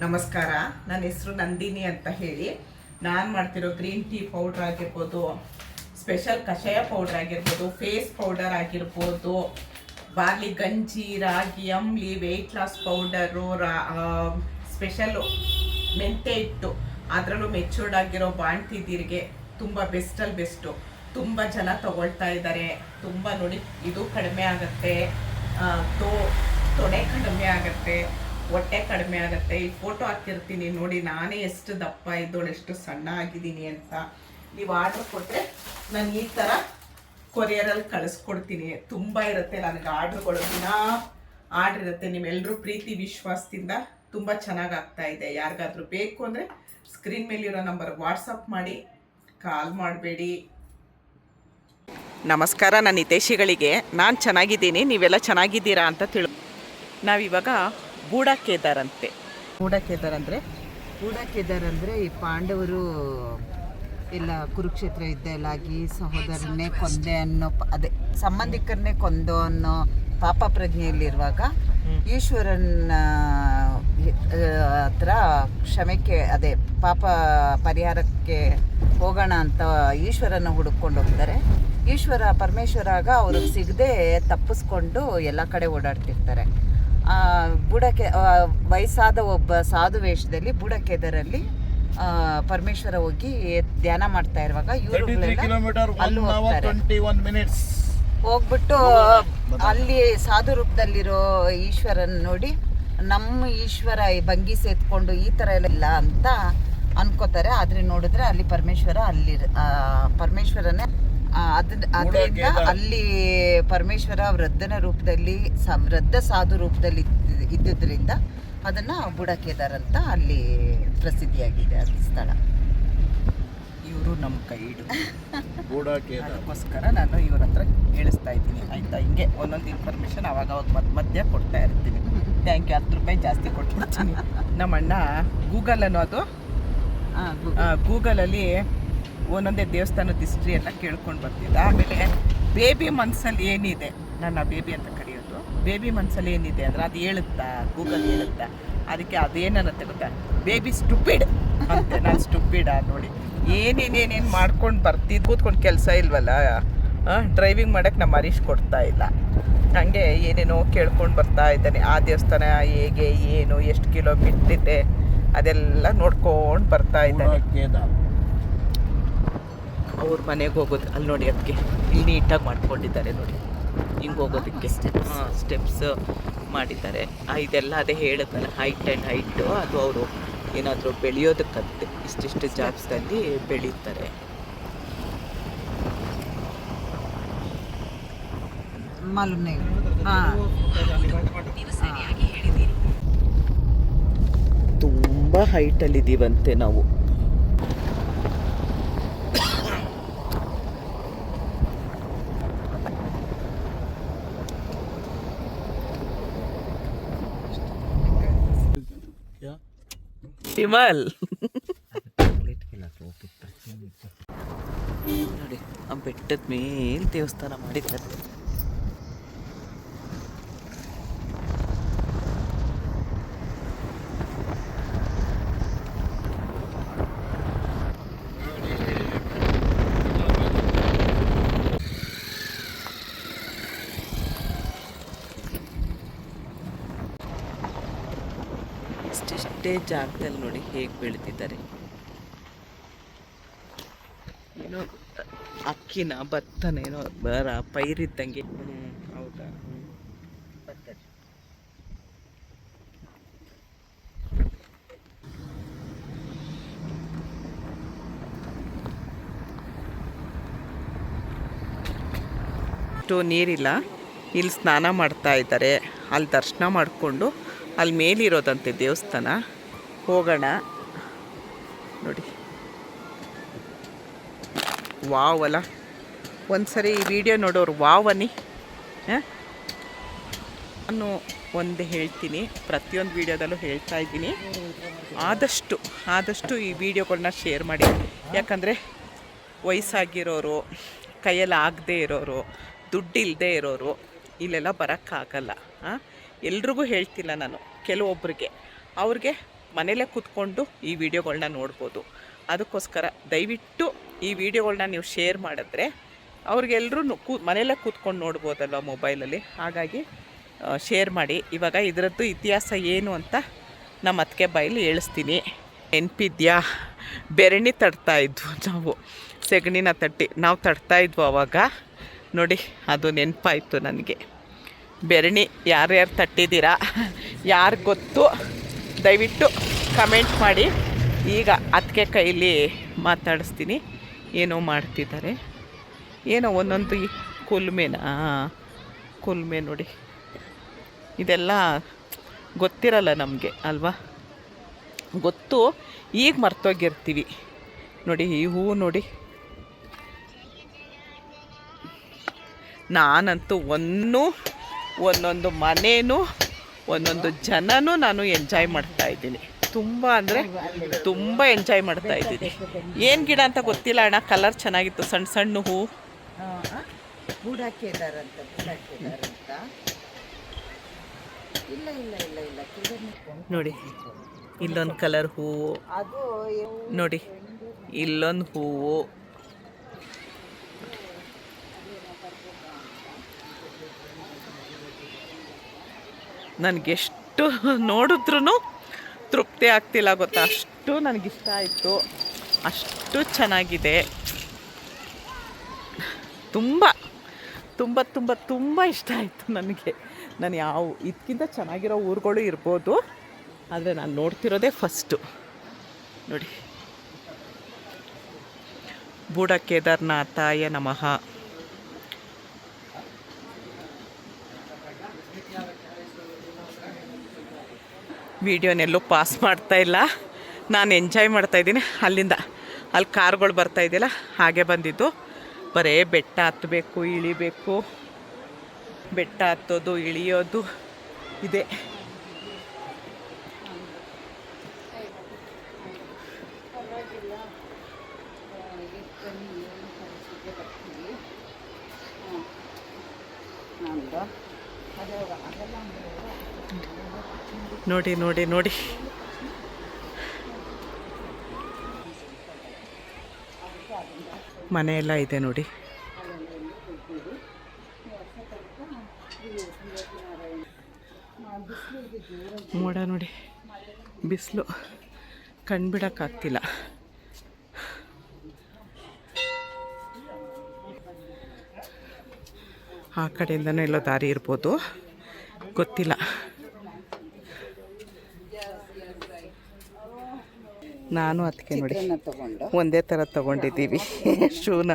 ನಮಸ್ಕಾರ, ನನ್ನ ಹೆಸರು ನಂದಿನಿ ಅಂತ ಹೇಳಿ. ನಾನು ಮಾಡ್ತಿರೋ ಗ್ರೀನ್ ಟೀ ಪೌಡ್ರ್ ಆಗಿರ್ಬೋದು, ಸ್ಪೆಷಲ್ ಕಷಾಯ ಪೌಡ್ರ್ ಆಗಿರ್ಬೋದು, ಫೇಸ್ ಪೌಡರ್ ಆಗಿರ್ಬೋದು, ಬಾರ್ಲಿ ಗಂಜಿ, ರಾಗಿ ಅಂಬ್ಲಿ, ವೆಯ್ಟ್ ಲಾಸ್ ಪೌಡರು, ಸ್ಪೆಷಲ್ಲು ಮೆಂತೆ ಹಿಟ್ಟು, ಅದರಲ್ಲೂ ಮೆಚೂರ್ಡ್ ಆಗಿರೋ ಬಾಣ್ತಿದ್ದೀರಿಗೆ ತುಂಬ ಬೆಸ್ಟಲ್ಲಿ ಬೆಸ್ಟು. ತುಂಬ ಜನ ತಗೊಳ್ತಾ ಇದ್ದಾರೆ. ತುಂಬ ನೋಡಿ, ಇದು ಕಡಿಮೆ ಆಗುತ್ತೆ, ತೊಡೆ ಕಡಿಮೆ ಆಗುತ್ತೆ, ಹೊಟ್ಟೆ ಕಡಿಮೆ ಆಗುತ್ತೆ. ಈ ಫೋಟೋ ಹಾಕಿರ್ತೀನಿ ನೋಡಿ, ನಾನೇ ಎಷ್ಟು ದಪ್ಪ ಇದ್ದೋಳು, ಎಷ್ಟು ಸಣ್ಣ ಆಗಿದ್ದೀನಿ ಅಂತ. ನೀವು ಆರ್ಡ್ರ್ ಕೊಟ್ಟರೆ ನಾನು ಈ ಥರ ಕೊರಿಯರಲ್ಲಿ ಕಳಿಸ್ಕೊಡ್ತೀನಿ. ತುಂಬ ಇರುತ್ತೆ ನನಗೆ ಆರ್ಡ್ರುಗಳು, ದಿನ ಆರ್ಡ್ರ್ ಇರುತ್ತೆ. ನೀವೆಲ್ಲರೂ ಪ್ರೀತಿ ವಿಶ್ವಾಸದಿಂದ ತುಂಬ ಚೆನ್ನಾಗಿ ಆಗ್ತಾ ಇದೆ. ಯಾರಿಗಾದ್ರೂ ಬೇಕು ಅಂದರೆ ಸ್ಕ್ರೀನ್ ಮೇಲಿರೋ ನಂಬರ್ ವಾಟ್ಸಪ್ ಮಾಡಿ, ಕಾಲ್ ಮಾಡಬೇಡಿ. ನಮಸ್ಕಾರ, ನನ್ನ ಹಿತೈಷಿಗಳಿಗೆ. ನಾನು ಚೆನ್ನಾಗಿದ್ದೀನಿ, ನೀವೆಲ್ಲ ಚೆನ್ನಾಗಿದ್ದೀರಾ ಅಂತ ನಾವಿವಾಗ ಬೂಡಾ ಕೇದಾರ್ ಅಂತೆ. ಬೂಡಾ ಕೇದಾರ್ ಅಂದರೆ ಈ ಪಾಂಡವರು ಎಲ್ಲ ಕುರುಕ್ಷೇತ್ರ ಯುದ್ಧಲಾಗಿ ಸಹೋದರನ್ನೇ ಕೊಂದೆ ಅನ್ನೋ ಅದೇ ಸಂಬಂಧಿಕರನ್ನೇ ಕೊಂದು ಅನ್ನೋ ಪಾಪ ಪ್ರಜ್ಞೆಯಲ್ಲಿರುವಾಗ ಈಶ್ವರನ ಹತ್ರ ಕ್ಷಮೆಗೆ ಅದೇ ಪಾಪ ಪರಿಹಾರಕ್ಕೆ ಹೋಗೋಣ ಅಂತ ಈಶ್ವರನ ಹುಡುಕೊಂಡು ಹೋಗ್ತಾರೆ. ಪರಮೇಶ್ವರಾಗ ಅವ್ರಿಗೆ ಸಿಗದೆ ತಪ್ಪಿಸ್ಕೊಂಡು ಎಲ್ಲ ಕಡೆ ಓಡಾಡ್ತಿರ್ತಾರೆ. ಬೂಡಕ್ಕೆ ವಯಸ್ಸಾದ ಒಬ್ಬ ಸಾಧು ವೇಷದಲ್ಲಿ ಬೂಡಕೇದರಲ್ಲಿ ಪರಮೇಶ್ವರ ಹೋಗಿ ಧ್ಯಾನ ಮಾಡ್ತಾ ಇರುವಾಗ ಇವರು ಹೋಗ್ಬಿಟ್ಟು ಅಲ್ಲಿ ಸಾಧು ರೂಪದಲ್ಲಿರೋ ಈಶ್ವರನ್ ನೋಡಿ, ನಮ್ಮ ಈಶ್ವರ ಈ ಭಂಗಿ ಸೇತ್ಕೊಂಡು ಈ ಥರ ಎಲ್ಲ ಇಲ್ಲ ಅಂತ ಅನ್ಕೋತಾರೆ. ಆದರೆ ನೋಡಿದ್ರೆ ಅಲ್ಲಿ ಪರಮೇಶ್ವರನೇ ಅದರಿಂದ ಅಲ್ಲಿ ಪರಮೇಶ್ವರ ವೃದ್ಧನ ರೂಪದಲ್ಲಿ ವೃದ್ಧ ಸಾಧು ರೂಪದಲ್ಲಿ ಇದ್ದುದರಿಂದ ಅದನ್ನು ಬುಡಕೇದಾರ್ ಅಂತ ಅಲ್ಲಿ ಪ್ರಸಿದ್ಧಿಯಾಗಿದೆ ಅದು ಸ್ಥಳ. ಇವರು ನಮ್ಮ ಗೈಡು ಅದಕ್ಕೋಸ್ಕರ ನಾನು ಇವ್ರ ಹತ್ರ ಹೇಳಿಸ್ತಾ ಇದ್ದೀನಿ, ಆಯಿತಾ? ಹಿಂಗೆ ಒಂದೊಂದು ಇನ್ಫಾರ್ಮೇಷನ್ ಅವಾಗ ಮಧ್ಯ ಕೊಡ್ತಾ ಇರ್ತೀನಿ. Thank you. 10 ರೂಪಾಯಿ ಜಾಸ್ತಿ ಕೊಟ್ಬಿಡ್ತೀನಿ. ನಮ್ಮ ಅಣ್ಣ ಗೂಗಲ್ ಅನ್ನೋದು ಗೂಗಲಲ್ಲಿ ಒಂದೊಂದೇ ದೇವಸ್ಥಾನದ ಹಿಸ್ಟ್ರಿ ಎಲ್ಲ ಕೇಳ್ಕೊಂಡು ಬರ್ತಿದ್ದ. ಆಮೇಲೆ ಬೇಬಿ ಮನ್ಸಲ್ಲಿ ಏನಿದೆ, ನನ್ನ ಬೇಬಿ ಅಂತ ಕರೆಯೋದು, ಬೇಬಿ ಮನ್ಸಲ್ಲಿ ಏನಿದೆ ಅಂದರೆ ಅದು ಹೇಳುತ್ತಾ, ಗೂಗಲ್ ಹೇಳುತ್ತಾ. ಅದಕ್ಕೆ ಅದೇನನ್ನತ್ತೆ ಗೊತ್ತಾ, ಬೇಬಿ ಸ್ಟುಪಿಡ್ ಅಂತೆ. ನಾನು ಸ್ಟುಪಿಡ ನೋಡಿ, ಏನೇನೇನೇನು ಮಾಡ್ಕೊಂಡು ಬರ್ತಿದ್ದು, ಕೂತ್ಕೊಂಡು ಕೆಲಸ ಇಲ್ವಲ್ಲ, ಡ್ರೈವಿಂಗ್ ಮಾಡೋಕ್ಕೆ ನಮ್ಮ ಹರೀಶ್ ಕೊಡ್ತಾ ಇಲ್ಲ. ಹಾಗೆ ಏನೇನೋ ಕೇಳ್ಕೊಂಡು ಬರ್ತಾ ಇದ್ದಾನೆ. ಆ ದೇವಸ್ಥಾನ ಹೇಗೆ, ಏನು, ಎಷ್ಟು ಕಿಲೋಮೀಟ್ರ್ ಇದೆ ಅದೆಲ್ಲ ನೋಡ್ಕೊಂಡು ಬರ್ತಾ ಇದ್ದಾನೆ. ಅವ್ರ ಮನೆಗೆ ಹೋಗೋದು ಅಲ್ಲಿ ನೋಡಿ, ಅದಕ್ಕೆ ಇಲ್ಲಿ ನೀಟಾಗಿ ಮಾಡ್ಕೊಂಡಿದ್ದಾರೆ ನೋಡಿ, ಹಿಂಗೆ ಹೋಗೋದಕ್ಕೆ ಸ್ಟೆಪ್ಸ್ ಮಾಡಿದ್ದಾರೆ. ಇದೆಲ್ಲ ಅದೇ ಹೇಳಿದ್ನಲ್ಲ, ಹೈಟು ಅದು ಅವರು ಏನಾದರೂ ಬೆಳೆಯೋದಕ್ಕಂತೆ ಇಷ್ಟಿಷ್ಟು ಜಾಗದಲ್ಲಿ ಬೆಳೀತಾರೆ. ತುಂಬ ಹೈಟಲ್ಲಿದ್ದೀವಂತೆ ನಾವು. ಹಿಮಲ್ ನೋಡಿ, ಆ ಬೆಟ್ಟದ ಮೇಲೆ ದೇವಸ್ಥಾನ ಮಾಡಿದ್ದಾರೆ. ಇಷ್ಟೇ ಜಾಗದಲ್ಲಿ ನೋಡಿ ಹೇಗೆ ಬೆಳೆದಿದ್ದಾರೆ. ಏನೋ ಅಕ್ಕಿನ ಭತ್ತನೇನೋ ಪೈರಿದ್ದಂಗೆ. ಹೌದಾ? ಇಷ್ಟು ನೀರಿಲ್ಲ, ಇಲ್ಲಿ ಸ್ನಾನ ಮಾಡ್ತಾ ಇದ್ದಾರೆ. ಅಲ್ಲಿ ದರ್ಶನ ಮಾಡಿಕೊಂಡು ಅಲ್ಲಿ ಮೇಲಿರೋದಂತೆ ದೇವಸ್ಥಾನ. ಹೋಗೋಣ ನೋಡಿ. ವಾವ್ ಅಲ್ಲ, ಒಂದ್ಸರಿ ಈ ವಿಡಿಯೋ ನೋಡೋರು ವಾವ್ ಅನ್ನಿ. ನಾನು ಒಂದು ಹೇಳ್ತೀನಿ, ಪ್ರತಿಯೊಂದು ವಿಡಿಯೋದಲ್ಲೂ ಹೇಳ್ತಾ ಇದ್ದೀನಿ, ಆದಷ್ಟು ಈ ವಿಡಿಯೋಗಳನ್ನ ಶೇರ್ ಮಾಡಿ. ಯಾಕಂದರೆ ವಯಸ್ಸಾಗಿರೋರು, ಕೈಯಲ್ಲಿ ಆಗದೆ ಇರೋರು, ದುಡ್ಡಿಲ್ಲದೆ ಇರೋರು ಇಲ್ಲೆಲ್ಲ ಬರೋಕ್ಕಾಗಲ್ಲ. ಎಲ್ರಿಗೂ ಹೇಳ್ತಿಲ್ಲ ನಾನು, ಕೆಲವೊಬ್ಬರಿಗೆ ಅವ್ರಿಗೆ ಮನೇಲೇ ಕೂತ್ಕೊಂಡು ಈ ವಿಡಿಯೋಗಳನ್ನ ನೋಡ್ಬೋದು. ಅದಕ್ಕೋಸ್ಕರ ದಯವಿಟ್ಟು ಈ ವಿಡಿಯೋಗಳನ್ನ ನೀವು ಶೇರ್ ಮಾಡಿದ್ರೆ ಅವ್ರಿಗೆಲ್ಲರೂ ಮನೇಲೇ ಕೂತ್ಕೊಂಡು ನೋಡ್ಬೋದಲ್ವ ಮೊಬೈಲಲ್ಲಿ. ಹಾಗಾಗಿ ಶೇರ್ ಮಾಡಿ. ಇವಾಗ ಇದರದ್ದು ಇತಿಹಾಸ ಏನು ಅಂತ ನಮ್ಮ ಅತ್ತಿಗೆ ಬಾಯಲ್ಲಿ ಹೇಳಿಸ್ತೀನಿ. ನೆನಪಿದ್ಯಾ, ಬೆರಣಿ ತಡ್ತಾಯಿದ್ವು ನಾವು, ಸೆಗಣಿನ ತಟ್ಟಿ ನಾವು ತಡ್ತಾಯಿದ್ವು ಅವಾಗ. ನೋಡಿ, ಅದು ನೆನಪಾಯಿತು ನನಗೆ. ಬೆರಣಿ ಯಾರ್ಯಾರು ತಟ್ಟಿದ್ದೀರಾ, ಯಾರು ಗೊತ್ತು ದಯವಿಟ್ಟು ಕಮೆಂಟ್ ಮಾಡಿ. ಈಗ ಅತ್ತಿಗೆ ಕೈಲಿ ಮಾತಾಡಿಸ್ತೀನಿ. ಏನೋ ಮಾಡ್ತಿದ್ದಾರೆ, ಏನೋ ಒಂದೊಂದು ಕುಲ್ಮೆ ನೋಡಿ. ಇದೆಲ್ಲ ಗೊತ್ತಿರಲ್ಲ ನಮಗೆ ಅಲ್ವಾ, ಗೊತ್ತು, ಈಗ ಮರ್ತೋಗಿರ್ತೀವಿ. ನೋಡಿ ಈ ಹೂವು ನೋಡಿ, ನಾನಂತೂ ಒಂದೊಂದು ಮನೇನೂ ಒಂದೊಂದು ಜನನೂ ನಾನು ಎಂಜಾಯ್ ಮಾಡ್ತಾಯಿದ್ದೀನಿ. ತುಂಬ ಅಂದರೆ ತುಂಬ ಎಂಜಾಯ್ ಮಾಡ್ತಾಯಿದ್ದೀನಿ. ಏನು ಗಿಡ ಅಂತ ಗೊತ್ತಿಲ್ಲ ಅಣ್ಣ, ಕಲರ್ ಚೆನ್ನಾಗಿತ್ತು, ಸಣ್ಣ ಸಣ್ಣ ಹೂವು. ನೋಡಿ ಇಲ್ಲೊಂದು ಕಲರ್ ಹೂವು ನೋಡಿ, ಇಲ್ಲೊಂದು ಹೂವು. ನನಗೆಷ್ಟು ನೋಡಿದ್ರೂ ತೃಪ್ತಿ ಆಗ್ತಿಲ್ಲ ಗೊತ್ತಾ, ಅಷ್ಟು ನನಗಿಷ್ಟ ಆಯಿತು, ಅಷ್ಟು ಚೆನ್ನಾಗಿದೆ. ತುಂಬ ತುಂಬ ತುಂಬ ತುಂಬ ಇಷ್ಟ ಆಯಿತು ನನಗೆ. ನಾನು ಇದಕ್ಕಿಂತ ಚೆನ್ನಾಗಿರೋ ಊರುಗಳು ಇರ್ಬೋದು, ಆದರೆ ನಾನು ನೋಡ್ತಿರೋದೇ ಫಸ್ಟು. ನೋಡಿ, ಬೂಢ ಕೇದಾರನಾಥಾಯ ನಮಃ. ವಿಡಿಯೋನೆಲ್ಲೂ ಪಾಸ್ ಮಾಡ್ತಾಯಿಲ್ಲ, ನಾನು ಎಂಜಾಯ್ ಮಾಡ್ತಾಯಿದ್ದೀನಿ. ಅಲ್ಲಿ ಕಾರ್ಗಳು ಬರ್ತಾಯಿದ್ದಿಲ್ಲ, ಹಾಗೆ ಬಂದಿದ್ದು. ಬರೇ ಬೆಟ್ಟ ಹತ್ತಬೇಕು, ಇಳಿಬೇಕು, ಬೆಟ್ಟ ಹತ್ತೋದು ಇಳಿಯೋದು ಇದೆ. ನೋಡಿ ನೋಡಿ ನೋಡಿ, ಮನೆಯೆಲ್ಲ ಇದೆ ನೋಡಿ. ಮೋಡ ನೋಡಿ, ಬಿಸಿಲು ಕಣ್ಬಿಡೋಕ್ಕಾಗ್ತಿಲ್ಲ. ಆ ಕಡೆಯಿಂದನೂ ಎಲ್ಲೋ ದಾರಿ ಇರ್ಬೋದು, ಗೊತ್ತಿಲ್ಲ. ನಾನು ಅದಕ್ಕೆ ನೋಡಿ ಒಂದೇ ಥರ ತೊಗೊಂಡಿದ್ದೀವಿ ಶೂನ.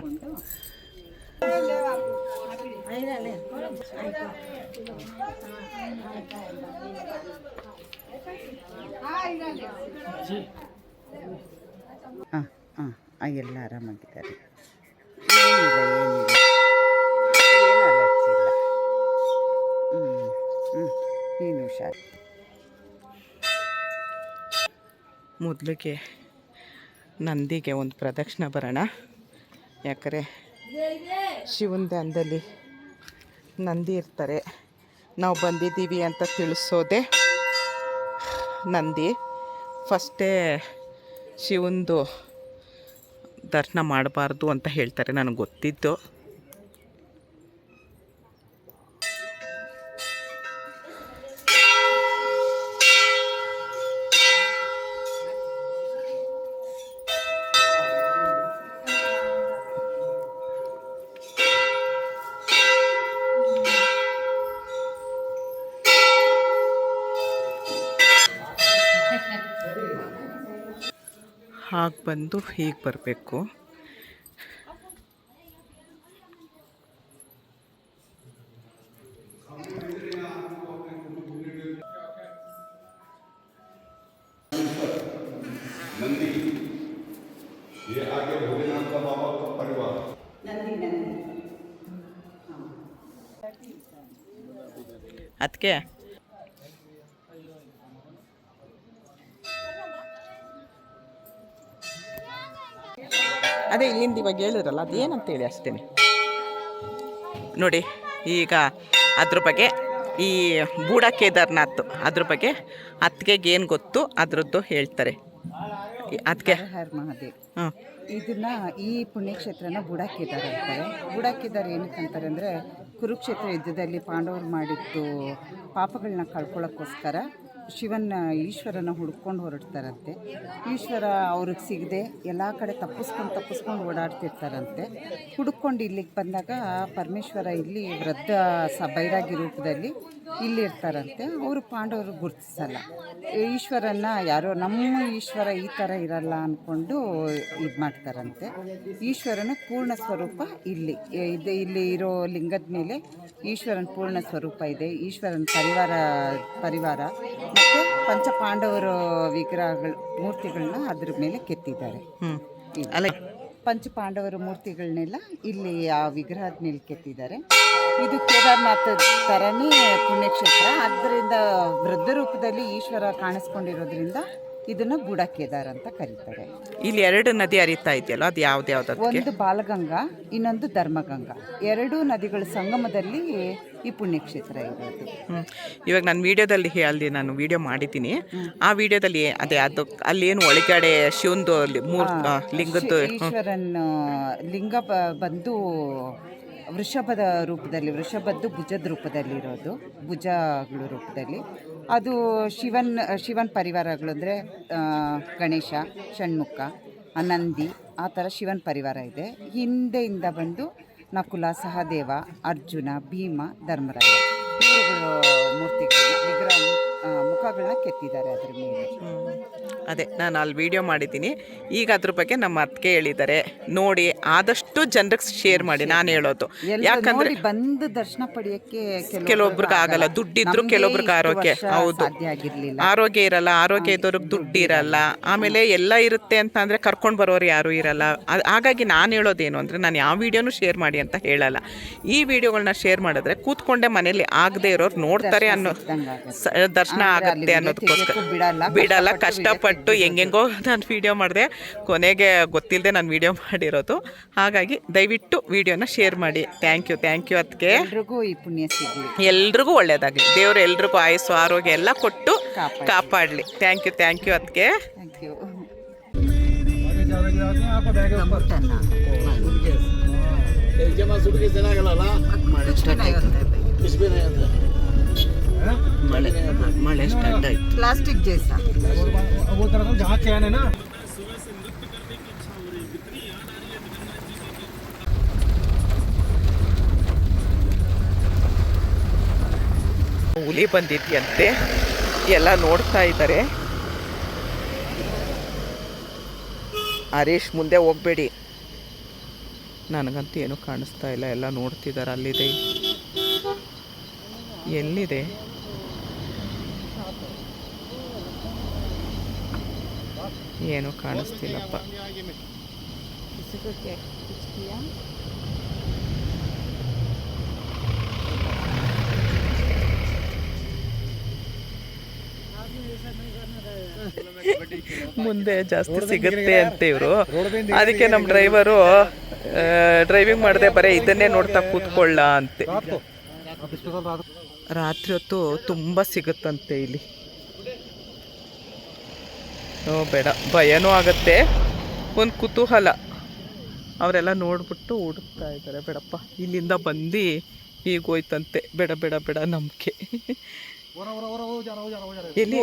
ಎಲ್ಲ ಆರಾಮಾಗಿದ್ದಾರೆ, ಏನಿಲ್ಲ ಏನು ಅಲರ್ಜಿ ಇಲ್ಲ. ನೀನು ಹುಷಾರು. ಮೊದಲಿಗೆ ನಂದಿಗೆ ಒಂದು ಪ್ರದಕ್ಷಿಣೆ ಬರೋಣ. ಯಾಕಂದರೆ ಶಿವನ ಧ್ಯಾನದಲ್ಲಿ ನಂದಿ ಇರ್ತಾರೆ, ನಾವು ಬಂದಿದ್ದೀವಿ ಅಂತ ತಿಳಿಸೋದೆ ನಂದಿ. ಫಸ್ಟೇ ಶಿವಂದು ದರ್ಶನ ಮಾಡಬಾರ್ದು ಅಂತ ಹೇಳ್ತಾರೆ, ನನಗೆ ಗೊತ್ತಿದ್ದು. ಹಾಗೆ ಬಂದು ಹೀಗೆ ಬರಬೇಕು. ಅದಕ್ಕೆ ಅದೇ ಇಲ್ಲಿಂದ ಇವಾಗ ಹೇಳಿದ್ರಲ್ಲ ಅದೇನಂತೇಳಿ ಅಷ್ಟೇ ನೋಡಿ. ಈಗ ಅದ್ರ ಬಗ್ಗೆ ಈ ಬೂಡ ಕೇದಾರ್ನಾಥ್ ಅದ್ರ ಬಗ್ಗೆ ಅತ್ತಿಗೆಗೆ ಏನು ಗೊತ್ತು ಅದರದ್ದು ಹೇಳ್ತಾರೆ. ಅದಕ್ಕೆ ಹರ ಮಹಾದೇವ್. ಹಾಂ ಇದನ್ನ ಈ ಪುಣ್ಯಕ್ಷೇತ್ರನ ಬುಡಾಕೇದಾರ್ ಅಂತಾರೆ. ಬುಡಾಕೇದಾರ್ ಏನಕ್ಕೆ ಅಂತಾರೆ ಅಂದರೆ, ಕುರುಕ್ಷೇತ್ರ ಯುದ್ಧದಲ್ಲಿ ಪಾಂಡವರು ಮಾಡಿದ್ದು ಪಾಪಗಳನ್ನ ಕಳ್ಕೊಳ್ಳೋಕ್ಕೋಸ್ಕರ ಈಶ್ವರನ ಹುಡ್ಕೊಂಡು ಹೊರಡ್ತಾರಂತೆ. ಈಶ್ವರ ಅವ್ರಿಗೆ ಸಿಗದೆ ಎಲ್ಲ ಕಡೆ ತಪ್ಪಿಸ್ಕೊಂಡು ಓಡಾಡ್ತಿರ್ತಾರಂತೆ. ಹುಡ್ಕೊಂಡು ಇಲ್ಲಿಗೆ ಬಂದಾಗ ಪರಮೇಶ್ವರ ಇಲ್ಲಿ ವೃದ್ಧ ಬೈರಾಗಿ ರೂಪದಲ್ಲಿ ಇಲ್ಲಿರ್ತಾರಂತೆ. ಅವರು ಪಾಂಡವರು ಗುರುತಿಸಲ್ಲ. ಈಶ್ವರನ ಯಾರೋ ನಮ್ಮ ಈಶ್ವರ ಈ ಥರ ಇರಲ್ಲ ಅಂದ್ಕೊಂಡು ಇದು ಮಾಡ್ತಾರಂತೆ. ಈಶ್ವರನ ಪೂರ್ಣ ಸ್ವರೂಪ ಇಲ್ಲಿ ಇರೋ ಲಿಂಗದ ಮೇಲೆ ಈಶ್ವರನ ಪೂರ್ಣ ಸ್ವರೂಪ ಇದೆ. ಈಶ್ವರನ ಪರಿವಾರ ಮತ್ತು ಪಂಚಪಾಂಡವರ ಮೂರ್ತಿಗಳನ್ನ ಅದ್ರ ಮೇಲೆ ಕೆತ್ತಿದ್ದಾರೆ. ಅಲ್ಲ ಪಂಚಪಾಂಡವರ ಮೂರ್ತಿಗಳನ್ನೆಲ್ಲ ಇಲ್ಲಿ ಆ ವಿಗ್ರಹದ ಮೇಲೆ ಕೆತ್ತಿದ್ದಾರೆ. ಇದು ಕೇದಾರ್ನಾಥ ಥರನೇ ಪುಣ್ಯಕ್ಷೇತ್ರ. ಆದ್ದರಿಂದ ವೃದ್ಧ ರೂಪದಲ್ಲಿ ಈಶ್ವರ ಕಾಣಿಸ್ಕೊಂಡಿರೋದ್ರಿಂದ ಇದನ್ನು ಬುಡ ಕೇದಾರ್ ಅಂತ ಕರೀತಾರೆ. ಇಲ್ಲಿ 2 ನದಿ ಹರಿತಾ ಇದೆಯಲ್ಲ, ಅದು ಯಾವ್ದು? ಒಂದು ಬಾಲಗಂಗಾ, ಇನ್ನೊಂದು ಧರ್ಮಗಂಗಾ. 2 ನದಿಗಳ ಸಂಗಮದಲ್ಲಿ ಈ ಪುಣ್ಯಕ್ಷೇತ್ರ ಇರೋದು. ಇವಾಗ ನಾನು ವಿಡಿಯೋದಲ್ಲಿ ಅಲ್ಲಿ ನಾನು ವಿಡಿಯೋ ಮಾಡಿದ್ದೀನಿ. ಆ ವಿಡಿಯೋದಲ್ಲಿ ಅದೇ ಅದು ಅಲ್ಲೇನು ಒಳಗಡೆ ಶಿವಂದು ಲಿಂಗದ್ದು ಈಶ್ವರನ ಲಿಂಗ ಬಂದು ವೃಷಭದ್ದು ಭುಜದ ರೂಪದಲ್ಲಿರೋದು, ಭುಜಗಳ ರೂಪದಲ್ಲಿ. ಅದು ಶಿವನ್ ಪರಿವಾರಗಳು ಅಂದರೆ ಗಣೇಶ, ಷಣ್ಮುಖ, ನಂದಿ, ಆ ಥರ ಶಿವನ್ ಪರಿವಾರ ಇದೆ. ಹಿಂದೆಯಿಂದ ಬಂದು ನಕುಲ, ಸಹದೇವ, ಅರ್ಜುನ, ಭೀಮ, ಧರ್ಮರಾಯ ಇವುಗಳು ಮೂರ್ತಿಗಳನ್ನ ಮುಖಗಳನ್ನ ಕೆತ್ತಿದ್ದಾರೆ ಅದ್ರ ಮೇಲೆ. ಅದೇ ನಾನು ಅಲ್ಲಿ ವಿಡಿಯೋ ಮಾಡಿದ್ದೀನಿ. ಈಗ ಅದ್ರ ಬಗ್ಗೆ ನಮ್ಮ ಅತ್ತಿಗೆ ಹೇಳಿದ್ದಾರೆ, ನೋಡಿ ಆದಷ್ಟು ಜನರಿಗೆ ಶೇರ್ ಮಾಡಿ. ನಾನು ಹೇಳೋದು ಯಾಕಂದ್ರೆ ಬಂದು ದರ್ಶನ ಪಡೆಯೋಕ್ಕೆ ಕೆಲವೊಬ್ರಿಗೆ ಆಗಲ್ಲ, ದುಡ್ಡಿದ್ರು ಕೆಲವೊಬ್ರಿಗೆ ಆರೋಗ್ಯ ಹೌದು ಆರೋಗ್ಯ ಇರಲ್ಲ, ಆರೋಗ್ಯ ಇದ್ದವ್ರಿಗೆ ದುಡ್ಡು ಇರಲ್ಲ, ಆಮೇಲೆ ಎಲ್ಲ ಇರುತ್ತೆ ಅಂತ ಅಂದರೆ ಕರ್ಕೊಂಡು ಬರೋರು ಯಾರೂ ಇರಲ್ಲ. ಹಾಗಾಗಿ ನಾನು ಹೇಳೋದೇನು ಅಂದರೆ, ನಾನು ಯಾವ ವಿಡಿಯೋನು ಶೇರ್ ಮಾಡಿ ಅಂತ ಹೇಳಲ್ಲ. ಈ ವಿಡಿಯೋಗಳನ್ನ ಶೇರ್ ಮಾಡಿದ್ರೆ ಕೂತ್ಕೊಂಡೆ ಮನೇಲಿ ಆಗದೆ ಇರೋರು ನೋಡ್ತಾರೆ ಅನ್ನೋ ದರ್ಶನ ಆಗುತ್ತೆ ಅನ್ನೋದಕ್ಕೋಸ್ಕರ ಬಿಡಲ್ಲ. ಕಷ್ಟಪಟ್ಟು ಹೆಂಗೆಂಗೋ ನಾನು ವಿಡಿಯೋ ಮಾಡಿದೆ, ಕೊನೆಗೆ ಗೊತ್ತಿಲ್ಲದೆ ನಾನು ವಿಡಿಯೋ ಮಾಡಿರೋದು. ಹಾಗಾಗಿ ದಯವಿಟ್ಟು ವಿಡಿಯೋನ ಶೇರ್ ಮಾಡಿ. ಥ್ಯಾಂಕ್ ಯು ಅದಕ್ಕೆ. ಎಲ್ರಿಗೂ ಈ ಪುಣ್ಯ ಸಿಗಲಿ, ಎಲ್ರಿಗೂ ಒಳ್ಳೇದಾಗಲಿ, ದೇವರು ಎಲ್ರಿಗೂ ಆಯಸ್ಸು ಆರೋಗ್ಯ ಎಲ್ಲ ಕೊಟ್ಟು ಕಾಪಾಡಲಿ. ಥ್ಯಾಂಕ್ ಯು ಅದಕ್ಕೆ. Thank you. ಮಳೆ ಸ್ಟಾರ್ಟ್ ಆಯ್ತು. प्लास्टिक जैसा वो तरह जहाँ चैन है ना, ಹುಲಿ ಬಂದಿದ್ಯಂತೆ, ಎಲ್ಲ ನೋಡ್ತಾ ಇದ್ದಾರೆ. ಹರೀಶ್ ಮುಂದೆ ಹೋಗ್ಬೇಡಿ, ನನಗಂತೂ ಏನೂ ಕಾಣಿಸ್ತಾ ಇಲ್ಲ. ಎಲ್ಲ ನೋಡ್ತಿದ್ದಾರೆ. ಅಲ್ಲಿದೆ, ಎಲ್ಲಿದೆ? ಏನೂ ಕಾಣಿಸ್ತಿಲ್ಲಪ್ಪ. ಮುಂದೆ ಜಾಸ್ತಿ ಸಿಗುತ್ತೆ ಅಂತ ಇವರು. ಅದಕ್ಕೆ ನಮ್ಮ ಡ್ರೈವರು ಡ್ರೈವಿಂಗ್ ಮಾಡದೆ ಬರೀ ಇದನ್ನೇ ನೋಡ್ತಾ ಕೂತ್ಕೊಳ್ಳ ಅಂತೆ. ರಾತ್ರಿ ಹೊತ್ತು ತುಂಬ ಸಿಗುತ್ತಂತೆ ಇಲ್ಲಿ. ಬೇಡ, ಭಯನೂ ಆಗುತ್ತೆ, ಒಂದು ಕುತೂಹಲ. ಅವರೆಲ್ಲ ನೋಡ್ಬಿಟ್ಟು ಹುಡುಕ್ತಾ ಇದ್ದಾರೆ. ಬೇಡಪ್ಪ, ಇಲ್ಲಿಂದ ಬಂದು ಈಗ ಹೋಯ್ತಂತೆ. ಬೇಡ ನಂಬಿಕೆ. ಎಲ್ಲಿ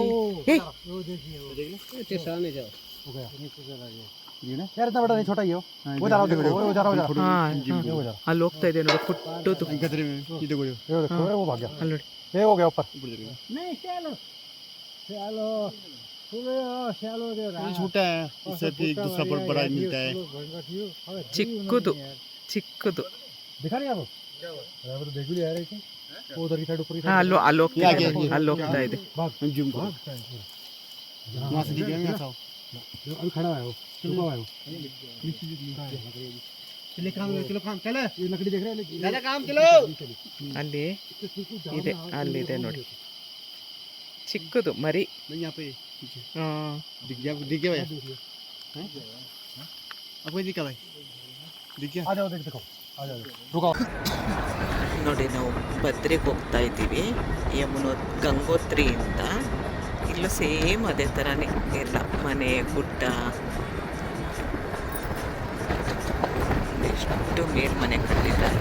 ಅಲ್ಲಿ ಹೋಗ್ತಾ ಇದೆ ನೋಡಿ, ಪುಟ್ಟದು. ಅಲ್ಲಿ ಚಿಕ್ಕದು ಅಲ್ಲಿ ಹೋಗ್ತಾ ಇದೆ. ಅಲ್ಲಿ ಇದೆ, ಅಲ್ಲಿದೆ ನೋಡಿ, ಚಿಕ್ಕದು ಮರಿ. रुको ನೋಡಿ ನಾವು ಬದ್ರಿಗೆ ಹೋಗ್ತಾ ಇದ್ದೀವಿ ಗಂಗೋತ್ರಿಯಿಂದ. ಇಲ್ಲೂ ಸೇಮ್ ಅದೇ ಥರನೇ ಎಲ್ಲ ಮನೆ ಗುಡ್ಡ, ಎಷ್ಟು ಮೇಲ್ಮನೆ ಕಟ್ಟಿದ್ದಾರೆ.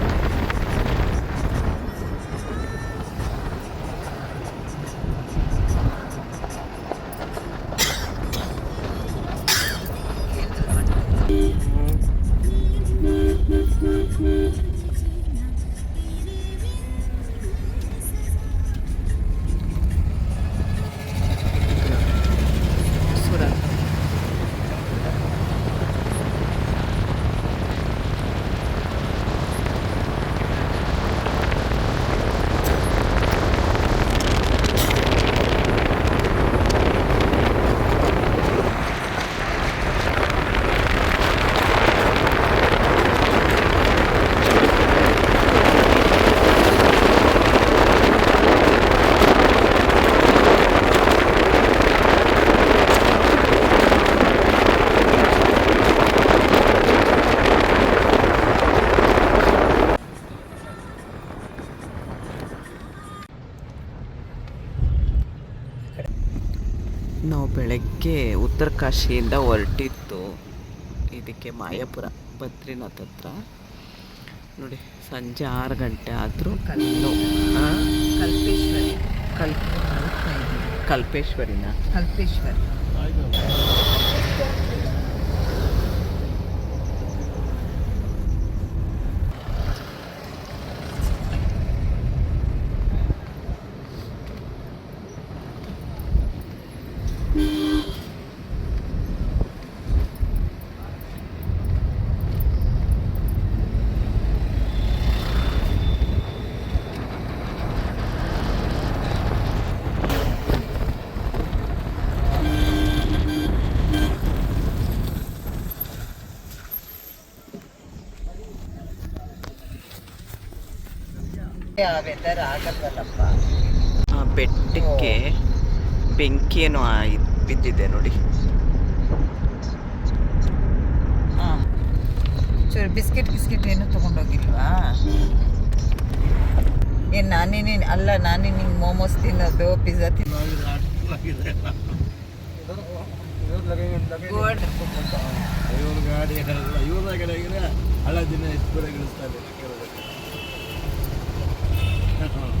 ನಾವು ಬೆಳಗ್ಗೆ ಉತ್ತರಕಾಶಿಯಿಂದ ಹೊರಟಿದ್ದು ಇದಕ್ಕೆ ಮಾಯಾಪುರ ಬದ್ರಿನಾಥ್ ಹತ್ರ. ನೋಡಿ ಸಂಜೆ 6 ಗಂಟೆ ಆದರೂ ಕಲ್ಪೇಶ್ವರಿನ ಕಲ್ಪೇಶ್ವರಿ. ವೆದರ್ ಆಗಲ್ವಲ್ಲಪ್ಪ. ಆ ಬೆಟ್ಟಕ್ಕೆ ಬೆಂಕಿ ಏನೋ ಬಿದ್ದಿದೆ ನೋಡಿ. ಹಾಂ, ಚೂರು ಬಿಸ್ಕೆಟ್ ಏನು ತೊಗೊಂಡೋಗಿಲ್ವಾ? ಏನು ನಾನೇ ನಿಂಗೆ ಮೋಮೋಸ್ ತಿನ್ನೋದು, ಪಿಜ್ಜಾ ತಿನ್ನೋದು.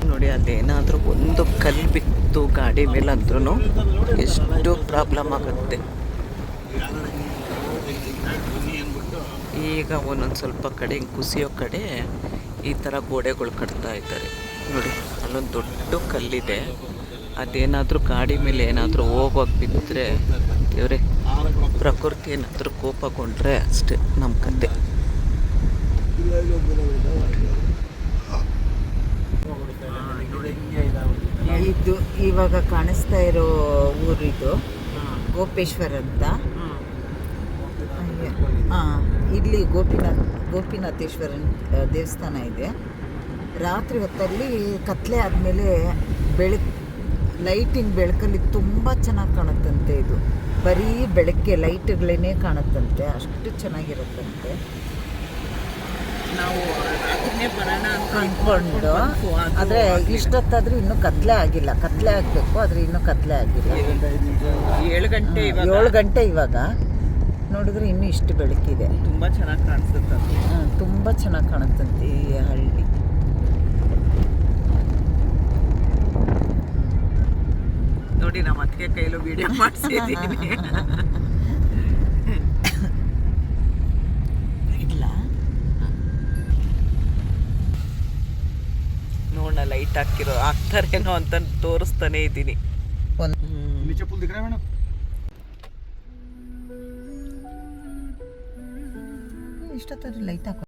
ನೋಡಿ ಅದೇನಾದರೂ ಒಂದು ಕಲ್ಲು ಬಿತ್ತು ಗಾಡಿ ಮೇಲೆ ಅಂದ್ರೂ ಎಷ್ಟು ಪ್ರಾಬ್ಲಮ್ ಆಗುತ್ತೆ. ಈಗ ಒಂದೊಂದು ಸ್ವಲ್ಪ ಕಡೆ ಕುಸಿಯೋ ಕಡೆ ಈ ಥರ ಗೋಡೆಗಳು ಕಟ್ತಾ ಇದ್ದಾರೆ ನೋಡಿ. ಅಲ್ಲೊಂದು ದೊಡ್ಡ ಕಲ್ಲಿದೆ, ಅದೇನಾದರೂ ಗಾಡಿ ಮೇಲೆ ಏನಾದರೂ ಹೋಗೋಕೆ ಬಿದ್ದರೆ ಇವರೇ ಪ್ರಕೃತಿ ಏನಾದರೂ ಕೋಪಗೊಂಡ್ರೆ ಅಷ್ಟೇ ನಮ್ಮ ಕತೆ. ಇದು ಇವಾಗ ಕಾಣಿಸ್ತಾ ಇರೋ ಊರಿದು ಗೋಪೇಶ್ವರ ಅಂತ. ಇಲ್ಲಿ ಗೋಪಿನಾಥೇಶ್ವರನ ದೇವಸ್ಥಾನ ಇದೆ. ರಾತ್ರಿ ಹೊತ್ತಲ್ಲಿ ಕತ್ಲೆ ಆದಮೇಲೆ ಲೈಟಿನ ಬೆಳಕಲ್ಲಿ ತುಂಬ ಚೆನ್ನಾಗಿ ಕಾಣುತ್ತಂತೆ. ಇದು ಬರೀ ಬೆಳಗ್ಗೆ ಲೈಟ್ಗಳೇ ಕಾಣುತ್ತಂತೆ, ಅಷ್ಟು ಚೆನ್ನಾಗಿರುತ್ತಂತೆ. ನಾವು ಬರೋಣ ಅಂದ್ಕೊಂಡು, ಆದರೆ ಇಷ್ಟೊತ್ತಾದರೂ ಇನ್ನೂ ಕತ್ಲೆ ಆಗಿಲ್ಲ. ಕತ್ಲೆ ಆಗಬೇಕು, ಆದರೆ ಇನ್ನೂ ಕತ್ಲೆ ಆಗಿಲ್ಲ. 7 ಗಂಟೆ ಇವಾಗ ನೋಡಿದ್ರೆ ಇನ್ನೂ ಇಷ್ಟು ಬೆಳಕಿದೆ. ತುಂಬ ಚೆನ್ನಾಗಿ ಕಾಣಿಸುತ್ತೆ. ತುಂಬ ಚೆನ್ನಾಗಿ ಕಾಣುತ್ತಂತೆ ಈ ಹಳ್ಳಿ. ನೋಡಿ ನಮ್ಮ ಅತ್ತಿಗೆ ಕೈಲೂ ವಿಡಿಯೋ ಮಾಡಿಸಿದ್ದೀನಿ. ನೋಡೋಣ ಲೈಟ್ ಹಾಕ್ತಾರೇನೋ ಅಂತ ತೋರಿಸ್ತಾನೆ ಇದ್ದೀನಿ. ಇಷ್ಟೊತ್ತಾದ್ರೂ ಲೈಟ್ ಹಾಕೋ.